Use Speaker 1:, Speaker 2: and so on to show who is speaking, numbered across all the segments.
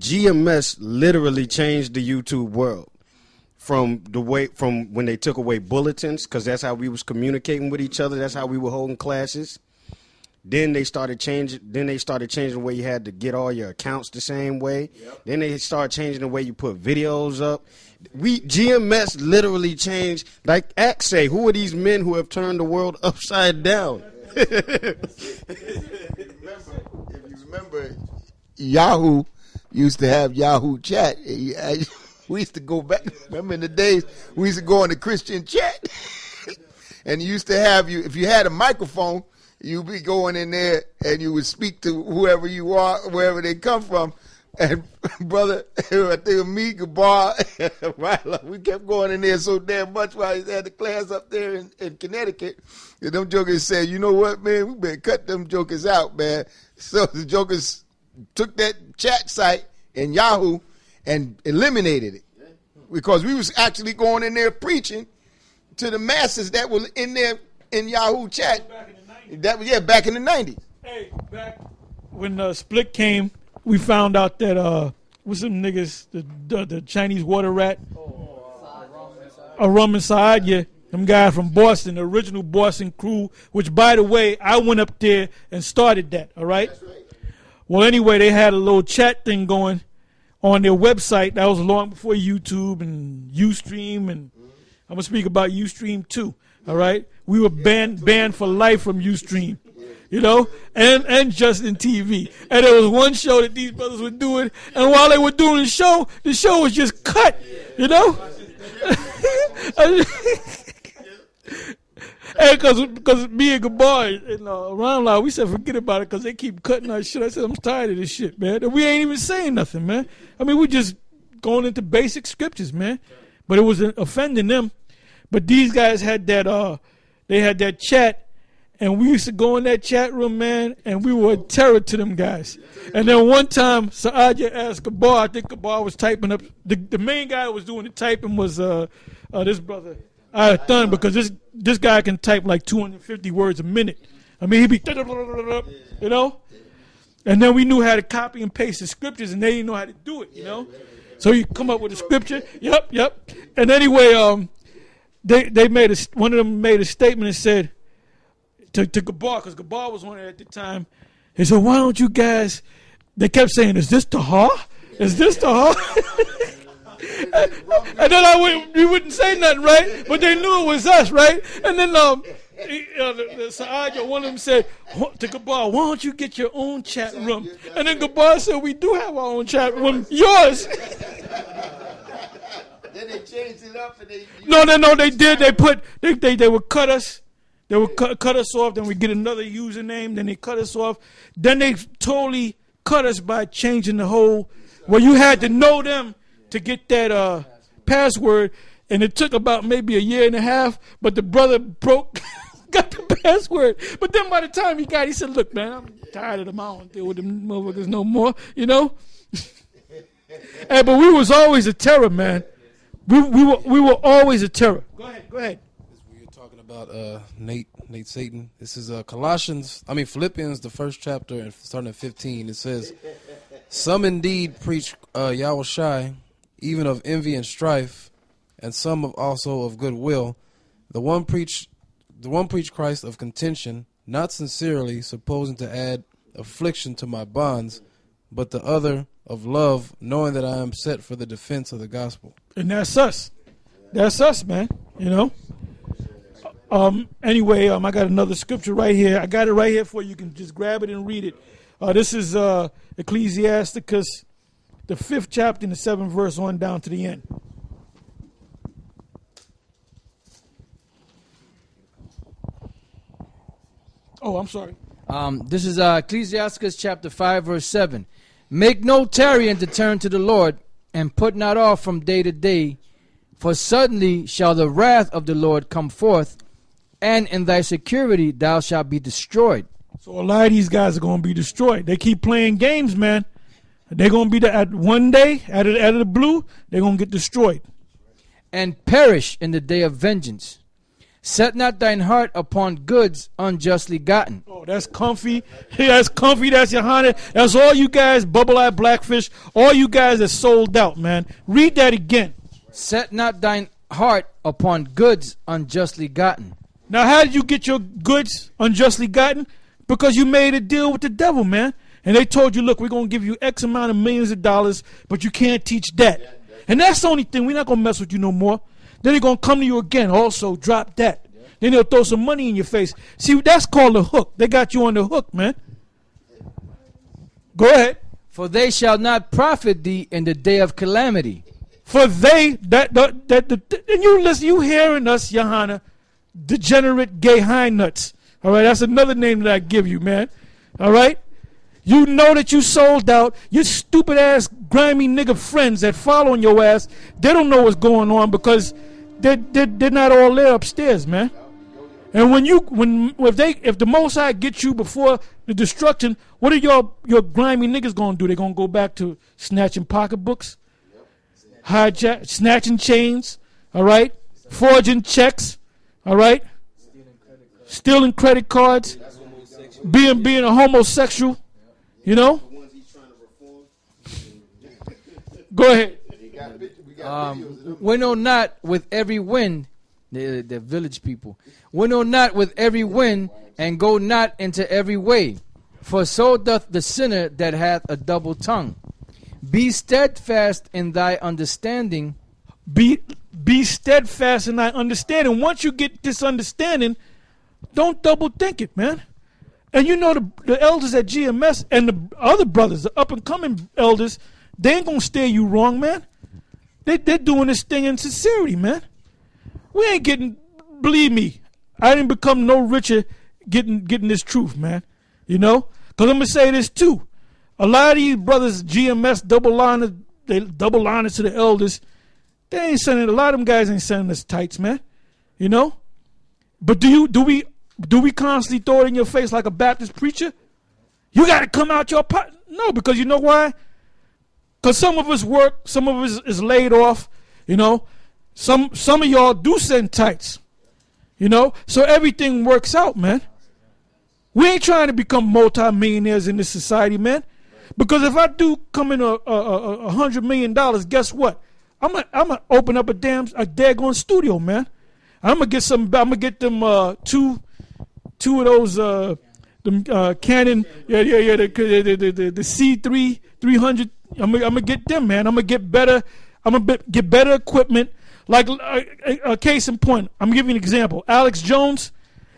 Speaker 1: GMS literally changed the YouTube world from when they took away bulletins, because that's how we was communicating with each other. That's how we were holding classes. Then they started changing. The way you had to get all your accounts the same way. Yep. Then they started changing the way you put videos up. GMS literally changed. Like Axe say, who are these men who have turned the world upside down?
Speaker 2: If you remember, Yahoo used to have Yahoo Chat. We used to go back. Remember in the days we used to go on the Christian chat, and you used to have if you had a microphone. You'd be going in there and you would speak to whoever you are, wherever they come from. And brother, I think me, Gabar, we kept going in there so damn much while he had the class up there in Connecticut. And them jokers said, you know what, man, we better cut them jokers out, man. So the jokers took that chat site in Yahoo and eliminated it. Because we was actually going in there preaching to the masses that were in there in Yahoo chat. That was back in the 90s.
Speaker 3: Hey, back when Split came, we found out that what's some niggas, the Chinese water rat, a rum inside, yeah, them guys from Boston, the original Boston crew. Which, by the way, I went up there and started that. All right. That's right. Well, anyway, they had a little chat thing going on their website. That was long before YouTube and Ustream, and I'm gonna speak about Ustream too. All right, we were banned for life from Ustream, you know, and Justin TV. And there was one show that these brothers were doing, and while they were doing the show was just cut, you know. And because me and Gabar and around like we said forget about it because they keep cutting our shit. I said I'm tired of this shit, man. And we ain't even saying nothing, man. I mean, we just going into basic scriptures, man. But it was offending them. But these guys had that they had that chat, and we used to go in that chat room, man, and we were a terror to them guys. And then one time, Saadia asked Gabar, I think Gabar was typing up, the main guy who was doing the typing was this brother, Thun, because this guy can type like 250 words a minute. I mean, he'd be, you know? And then we knew how to copy and paste the scriptures, and they didn't know how to do it, you know? So you come up with a scripture, yep. And anyway, They made one of them made a statement and said to Gabar, because Gabar was on it at the time. He said, "Why don't you guys?" They kept saying, "Is this Tahar? Is this Tahar?" And then we wouldn't say nothing, right? But they knew it was us, right? And then the Saadia, one of them said to Gabar, "Why don't you get your own chat room?" And then Gabar said, "We do have our own chat room, yours."
Speaker 2: Then they changed it up and they...
Speaker 3: No, they did. They would cut us. They would cut us off. Then we get another username. Then they cut us off. Then they totally cut us by changing the whole... Well, you had to know them to get that password. And it took about maybe a year and a half. But the brother got the password. But then by the time he said, "Look, man, I'm tired of them. I don't deal with them motherfuckers no more." You know? Hey, but we was always a terror, man. We were always a terror. Go ahead.
Speaker 4: We were talking about Nate Satan. This is Philippians, the first chapter, and starting at 15. It says, "Some indeed preach Yahushai, even of envy and strife, and some also of goodwill. The one preach Christ of contention, not sincerely, supposing to add affliction to my bonds, but the other of love, knowing that I am set for the defense of the gospel."
Speaker 3: And that's us. That's us, man. You know? Anyway, I got another scripture right here. I got it right here for you. You can just grab it and read it. This is Ecclesiasticus, the 5th chapter and the 7th verse on down to the end. Oh, I'm sorry.
Speaker 5: This is Ecclesiasticus chapter 5, verse 7. "Make no tarrying to turn to the Lord, and put not off from day to day, for suddenly shall the wrath of the Lord come forth, and in thy security thou shalt be destroyed."
Speaker 3: So a lot of these guys are going to be destroyed. They keep playing games, man. They're going to be at one day, out of the blue, they're going to get destroyed.
Speaker 5: "And perish in the day of vengeance. Set not thine heart upon goods unjustly gotten.
Speaker 3: Oh, that's comfy. That's comfy. That's Johanna. That's all you guys, Bubble Eye Blackfish. All you guys are sold out, man. Read that again.
Speaker 5: Set not thine heart upon goods unjustly gotten.
Speaker 3: Now, how did you get your goods unjustly gotten? Because you made a deal with the devil, man. And they told you, look, we're going to give you X amount of millions of dollars, but you can't teach that. And that's the only thing. We're not going to mess with you no more. Then they're going to come to you again. Also, drop that. Then they'll throw some money in your face. See, that's called a hook. They got you on the hook, man. Go ahead.
Speaker 5: For they shall not profit thee in the day of calamity.
Speaker 3: For they, and you listen, you hearing us, Johanna, degenerate gay hind nuts. All right, that's another name that I give you, man. All right? You know that you sold out. Your stupid ass, grimy nigga friends that following your ass, they don't know what's going on because they're not all there upstairs, man. And if the Most High gets you before the destruction, what are your grimy niggas gonna do? They gonna go back to snatching pocketbooks, snatching chains, all right, forging checks, all right, stealing credit cards, being a homosexual, you know. Go ahead.
Speaker 5: Winnow not with every wind, the village people. Winnow not with every wind, and go not into every way. For so doth the sinner that hath a double tongue. Be steadfast in thy understanding.
Speaker 3: Be steadfast in thy understanding. Once you get this understanding, don't double think it, man. And you know the elders at GMS and the other brothers, the up and coming elders, they ain't gonna steer you wrong, man. They're doing this thing in sincerity, man. We ain't getting, believe me, I didn't become no richer getting this truth, man. You know? Because I'm going to say this too. A lot of these brothers, GMS, they double liners to the elders. They ain't sending, a lot of them guys ain't sending us tights, man. You know? But do we constantly throw it in your face like a Baptist preacher? You got to come out your pot. No, because you know why? Because some of us work, some of us is laid off, you know. Some of y'all do send tights, you know. So everything works out, man. We ain't trying to become multi-millionaires in this society, man. Because if I do come in $100 million, guess what? I'm gonna open up a daggone studio, man. I'm gonna get them two of those Canon, the C3 300. I'm gonna get them, man. I'm gonna get better equipment. Like a case in point, I'm gonna give you an example. Alex Jones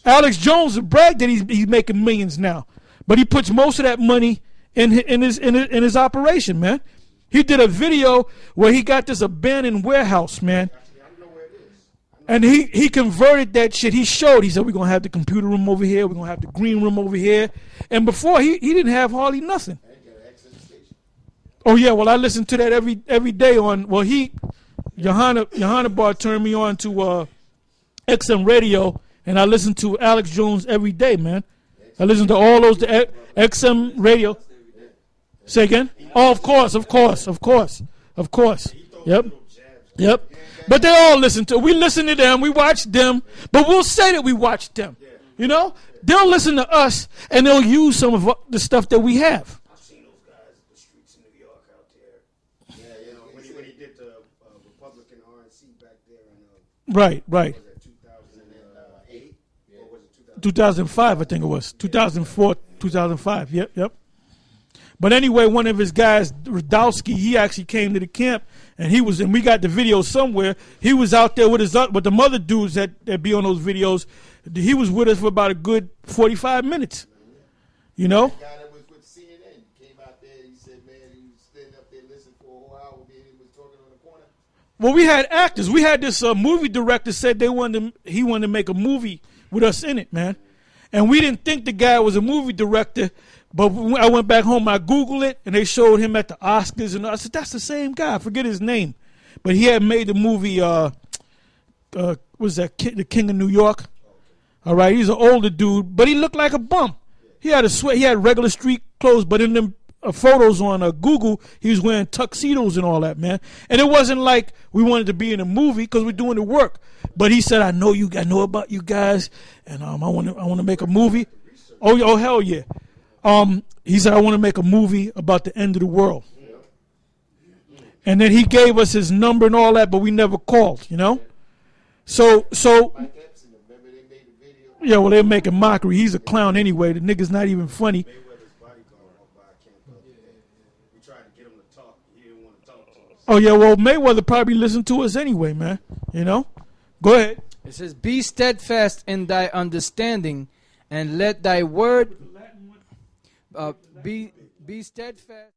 Speaker 3: will brag that he's making millions now, but he puts most of that money in his operation, man. He did a video where he got this abandoned warehouse, man, and he converted that shit. He said we're gonna have the computer room over here, we're gonna have the green room over here, and before he didn't have hardly nothing. Oh yeah, well I listen to that every day on. Well Johanna Bar turned me on to XM radio, and I listen to Alex Jones every day, man. I listen to all those XM radio. Say again? Oh, of course. Yep. But they all listen to. We listen to them. We watch them. But we'll say that we watch them. You know, they'll listen to us, and they'll use some of the stuff that we have. Right. 2005, I think it was. 2004, 2005. Yep. But anyway, one of his guys, Radowski, he actually came to the camp, and we got the video somewhere. He was out there with the mother dudes that be on those videos. He was with us for about a good 45 minutes. You know?
Speaker 2: The guy that was with CNN came out there. He said, man, he was standing up there listening for a whole hour. Then he was talking on the corner.
Speaker 3: Well, we had actors. We had this movie director said he wanted to make a movie with us in it, man. And we didn't think the guy was a movie director. But when I went back home, I Googled it, and they showed him at the Oscars. And I said, that's the same guy. I forget his name. But he had made the movie, The King of New York? All right, he's an older dude, but he looked like a bum. He had he had regular street clothes, but in them photos on Google, he was wearing tuxedos and all that, man. And it wasn't like we wanted to be in a movie because we're doing the work. But he said, I know about you guys, and I want to make a movie. Oh, hell yeah. He said, I want to make a movie about the end of the world. And then he gave us his number and all that, but we never called, you know? So yeah, well, they're making mockery. He's a clown anyway. The nigga's not even funny. Oh, yeah, well, Mayweather probably listened to us anyway, man. You know? Go ahead.
Speaker 5: It says, be steadfast in thy understanding, and let thy word be steadfast.